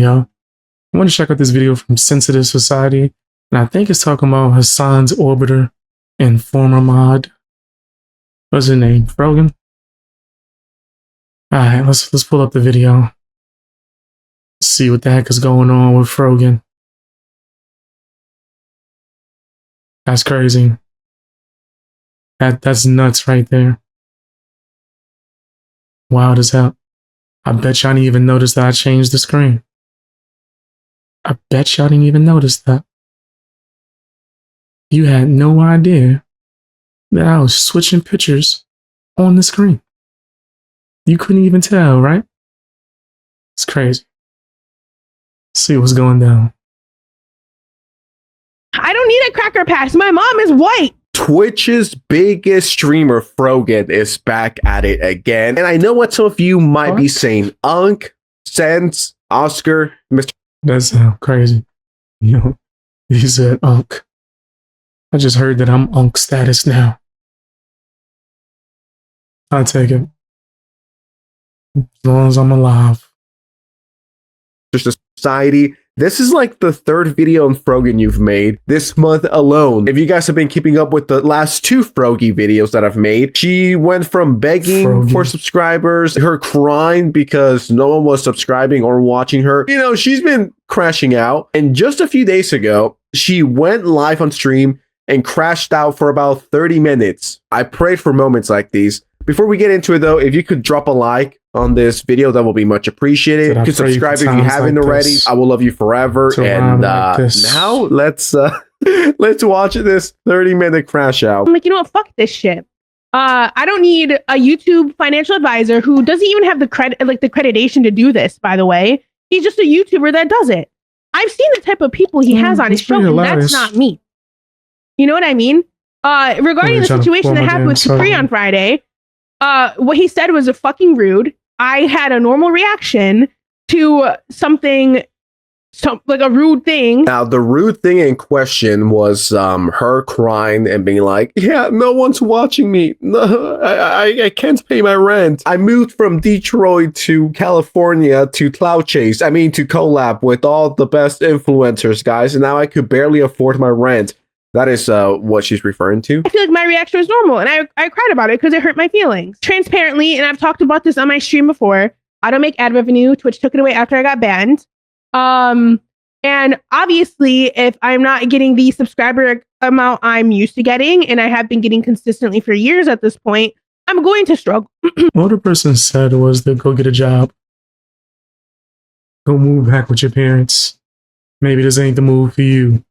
y'all. I want to check out this video from Sensitive Society, and I think it's talking about Hasan's orbiter and former mod. What's his name? Frogan? Alright, let's pull up the video. See what the heck is going on with Frogan. That's crazy. That's nuts right there. Wild as hell. I bet y'all didn't even notice that I changed the screen. I bet y'all didn't even notice that. You had no idea that I was switching pictures on the screen. You couldn't even tell, right? It's crazy. See what's going down. I don't need a cracker patch. My mom is white. Twitch's biggest streamer, Frogan, is back at it again. And I know what some of you might be saying. Unk, Sense, Oscar, Mr. That's crazy. You know, he said Unk. I just heard that I'm Unk status now. I'll take it. As long as I'm alive. Society. This is like the third video on Frogan you've made this month alone. If you guys have been keeping up with the last two Frogy videos that I've made, she went from begging for subscribers, her crying because no one was subscribing or watching her. You know, she's been crashing out. And just a few days ago, she went live on stream and crashed out for about 30 minutes. I prayed for moments like these. Before we get into it though, if you could drop a like on this video, that will be much appreciated. You can subscribe if you haven't already. I will love you forever. And now let's watch this 30-minute crash out. I'm like, you know what? Fuck this shit. I don't need a YouTube financial advisor who doesn't even have the accreditation to do this, by the way. He's just a YouTuber that does it. I've seen the type of people he has on his show, and that's not me. You know what I mean? Regarding the situation that happened with Capri on Friday, what he said was a fucking rude. I had a normal reaction to something, like a rude thing. Now, the rude thing in question was her crying and being like, yeah, no one's watching me. No, I can't pay my rent. I moved from Detroit to California to Cloud Chase. I mean, to collab with all the best influencers, guys. And now I could barely afford my rent. That is what she's referring to. I feel like my reaction was normal, and I cried about it because it hurt my feelings. Transparently, and I've talked about this on my stream before, I don't make ad revenue. Twitch took it away after I got banned. And obviously, if I'm not getting the subscriber amount I'm used to getting, and I have been getting consistently for years at this point, I'm going to struggle. What the person said was to go get a job. Go move back with your parents. Maybe this ain't the move for you.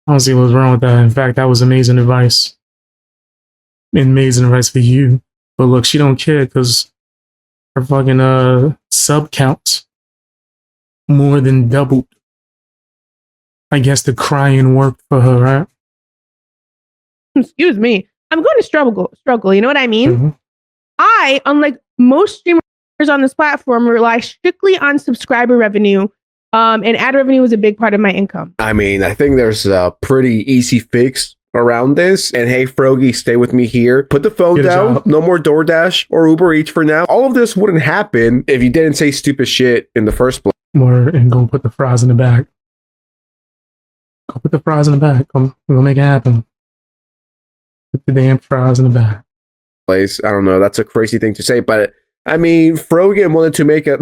I don't see what's wrong with that. In fact, that was amazing advice. Amazing advice for you. But look, she don't care because her fucking sub count more than doubled. I guess the crying worked for her, right? Excuse me. I'm going to struggle. You know what I mean? Mm-hmm. I, unlike most streamers on this platform, rely strictly on subscriber revenue. And ad revenue was a big part of my income. I mean, I think there's a pretty easy fix around this. And hey, Frogy, stay with me here. Put the phone down. No more DoorDash or Uber Eats for now. All of this wouldn't happen if you didn't say stupid shit in the first place. And go put the fries in the bag. Go put the fries in the bag. We'll make it happen. Put the damn fries in the bag. I don't know. That's a crazy thing to say. But I mean, Frogan wanted to make a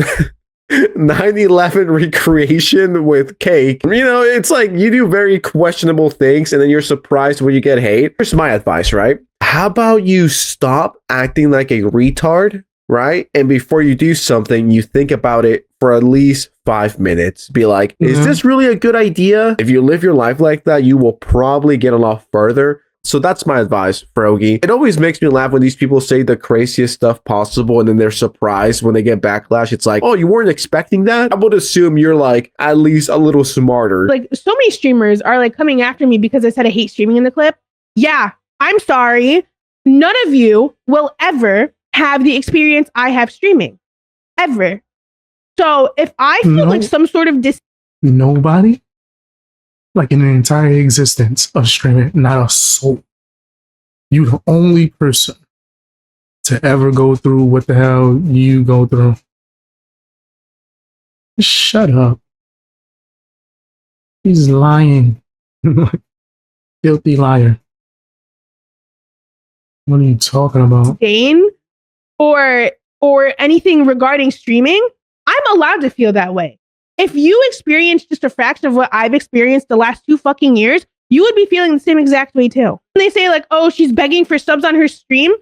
9/11 recreation with cake. You know, it's like you do very questionable things and then you're surprised when you get hate. Here's my advice, right? How about you stop acting like a retard, right? And before you do something, you think about it for at least 5 minutes. Be like, is this really a good idea? If you live your life like that, you will probably get a lot further. So that's my advice, Frogy. It always makes me laugh when these people say the craziest stuff possible and then they're surprised when they get backlash. It's like, oh, you weren't expecting that? I would assume you're like at least a little smarter. Like so many streamers are like coming after me because I said I hate streaming in the clip. Yeah, I'm sorry. None of you will ever have the experience I have streaming. Ever. So if I feel like some sort of nobody? Like in the entire existence of streaming, not a soul. You the only person to ever go through what the hell you go through. Shut up. He's lying. Filthy liar. What are you talking about? Disdain or anything regarding streaming, I'm allowed to feel that way. If you experience just a fraction of what I've experienced the last 2 fucking years, you would be feeling the same exact way too. And they say like, oh, she's begging for subs on her stream.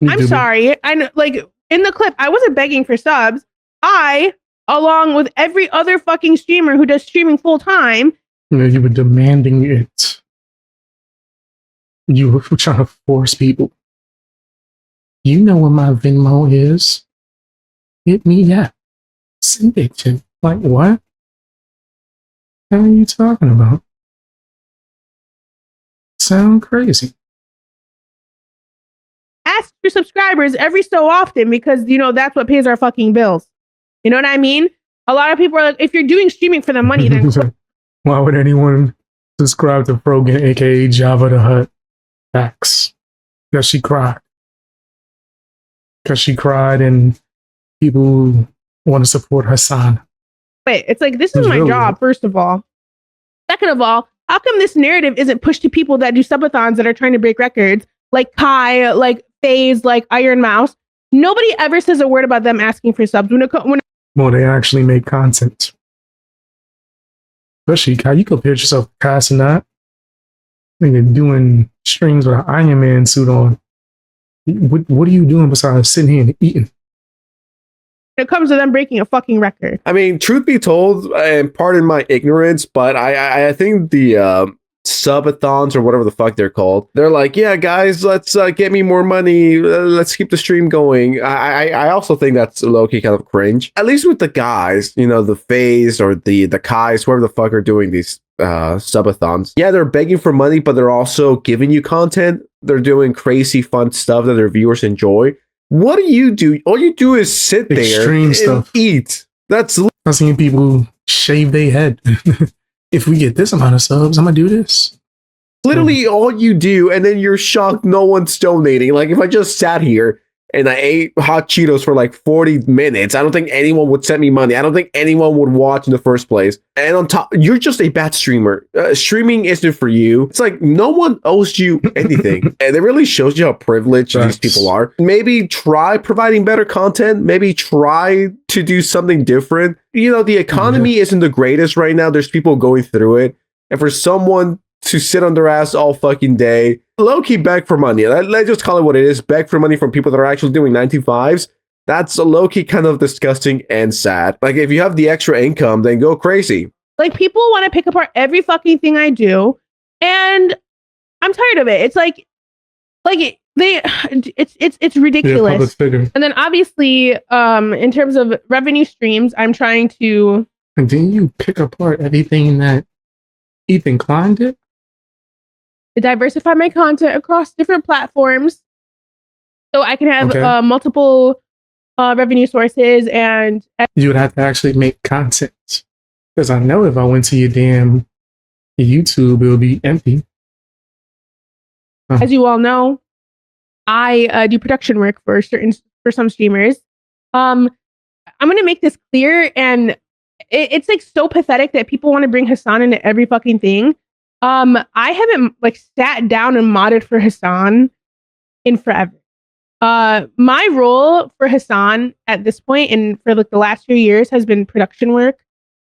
I'm sorry. I know, like in the clip, I wasn't begging for subs. I, along with every other fucking streamer who does streaming full time, you were demanding it. You were trying to force people. You know what my Venmo is. Hit me up. Send it to. Like what? What are you talking about? Sound crazy. ask your subscribers every so often because, you know, that's what pays our fucking bills. You know what I mean? A lot of people are like, if you're doing streaming for the money, then why would anyone subscribe to Frogan, aka Java the Hutt? Facts. Because she cried. Because she cried and people want to support Hasan. wait, it's like, this is my Really? job, first of all. Second of all, how come this narrative isn't pushed to people that do subathons that are trying to break records, like Kai, like FaZe, like Iron Mouse? Nobody ever says a word about them asking for subs. Well, they actually make content. Especially Kai, you compare yourself to Kai Sinat. Nigga doing streams with an Iron Man suit on. What are you doing besides sitting here and eating? When it comes to them breaking a fucking record. I mean, truth be told, and pardon my ignorance, but I think the subathons or whatever the fuck they're called, they're like, yeah, guys, let's get me more money. Let's keep the stream going. I also think that's low-key kind of cringe. At least with the guys, you know, the FaZe or the Kais, whoever the fuck are doing these subathons. Yeah, they're begging for money, but they're also giving you content. They're doing crazy fun stuff that their viewers enjoy. What do you do? All you do is sit there Extreme and stuff. eat. That's I've seen people shave their head. If we get this amount of subs, I'm gonna do this. literally all you do, and then you're shocked no one's donating. Like, if I just sat here and I ate hot Cheetos for like 40 minutes, I don't think anyone would send me money. I don't think anyone would watch in the first place. And on top, you're just a bad streamer. Streaming isn't for you. It's like no one owes you anything. And it really shows you how privileged these people are. Maybe try providing better content. Maybe try to do something different. You know, the economy isn't the greatest right now. There's people going through it. And for someone to sit on their ass all fucking day, low-key beg for money. Let's just call it what it is. Beg for money from people that are actually doing 9-to-5s. That's a low-key kind of disgusting and sad. Like, if you have the extra income, then go crazy. Like, people want to pick apart every fucking thing I do, and I'm tired of it. It's like it's ridiculous. Public figure. And then obviously, in terms of revenue streams, I'm trying to. And then you pick apart everything that Ethan Klein did. Diversify my content across different platforms so I can have multiple revenue sources, and You would have to actually make content. Because I know if I went to your damn YouTube, it would be empty. as you all know, I do production work for some streamers. I'm going to make this clear, and it's like so pathetic that people want to bring Hasan into every fucking thing. I haven't like sat down and modded for Hasan in forever. My role for Hasan at this point and for like the last few years has been production work.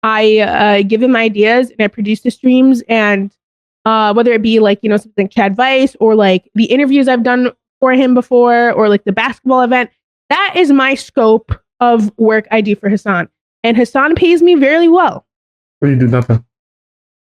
I give him ideas and I produce the streams, and whether it be like, you know, something Chad Vice or like the interviews I've done for him before or like the basketball event, that is my scope of work I do for Hasan. And Hasan pays me very well. Or you do nothing.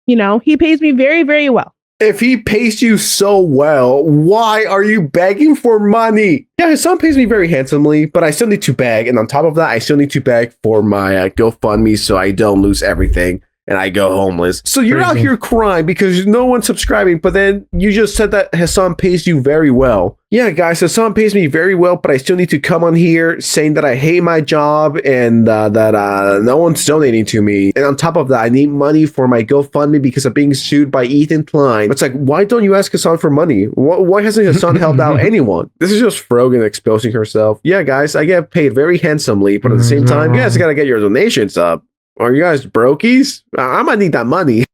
You know, he pays me very, very well. If he pays you so well, why are you begging for money? Yeah, his son pays me very handsomely, but I still need to beg. And on top of that, I still need to beg for my GoFundMe so I don't lose everything and I go homeless. So you're out here crying because no one's subscribing, but then you just said that Hasan pays you very well. Yeah, guys, Hasan pays me very well, but I still need to come on here saying that I hate my job and that no one's donating to me. And on top of that, I need money for my GoFundMe because I'm being sued by Ethan Klein. It's like, why don't you ask Hasan for money? Why hasn't Hasan helped out anyone? This is just Frogan exposing herself. Yeah, guys, I get paid very handsomely, but at the same time, you guys gotta get your donations up. Are you guys brokies? I might need that money.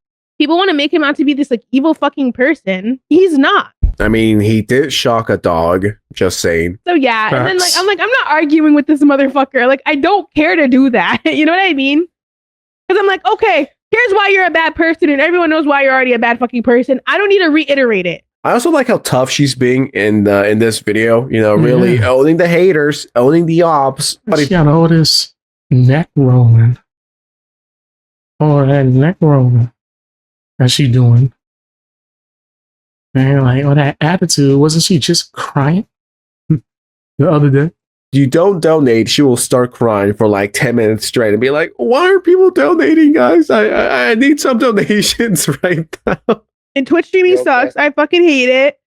People want to make him out to be this like evil fucking person. He's not. I mean, he did shock a dog. Just saying. So yeah, and then Facts. I'm not arguing with this motherfucker. Like, I don't care to do that. You know what I mean? Because I'm like, okay, here's why you're a bad person, and everyone knows why you're already a bad fucking person. I don't need to reiterate it. I also like how tough she's being in this video. You know, really owning the haters, owning the ops. But She got all this neck rolling. All that neck rolling. How's she doing? Man, like, all that attitude. Wasn't she just crying the other day? you don't donate, she will start crying for like 10 minutes straight and be like, why are people donating, guys? I need some donations right now. And Twitch streaming Okay. sucks. I fucking hate it.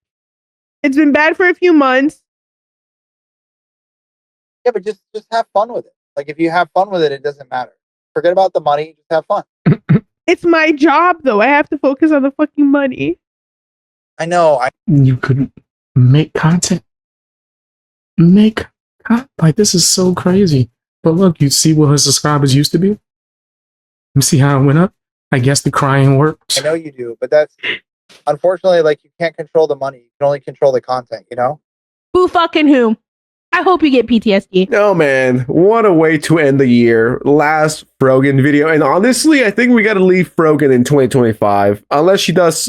It's been bad for a few months. Yeah, but just have fun with it. Like if you have fun with it, it doesn't matter. Forget about the money. Just have fun. It's my job, though. I have to focus on the fucking money. I know. You could make content. Like, this is so crazy. But look, you see what her subscribers used to be? You see how it went up? I guess the crying works. I know you do, but that's unfortunately like you can't control the money. You can only control the content. You know. Who fucking who? I hope you get PTSD. No, man. What a way to end the year. Last Frogan video. And honestly, I think we got to leave Frogan in 2025. Unless she does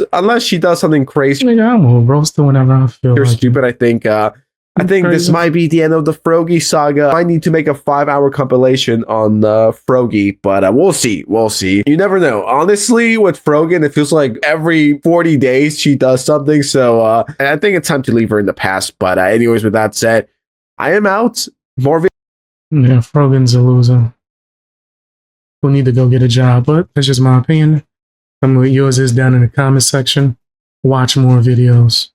something crazy Nigga, I'm gonna roast her whenever I feel or like it. stupid. I think this Crazy. might be the end of the Frogy saga. I need to make a 5-hour compilation on Frogy, but we'll see. We'll see. You never know. Honestly, with Frogan, it feels like every 40 days she does something. So I think it's time to leave her in the past. But anyways, with that said, I am out. More videos. Yeah, Frogan's a loser. We'll need to go get a job, but that's just my opinion. Tell me what yours is down in the comment section. Watch more videos.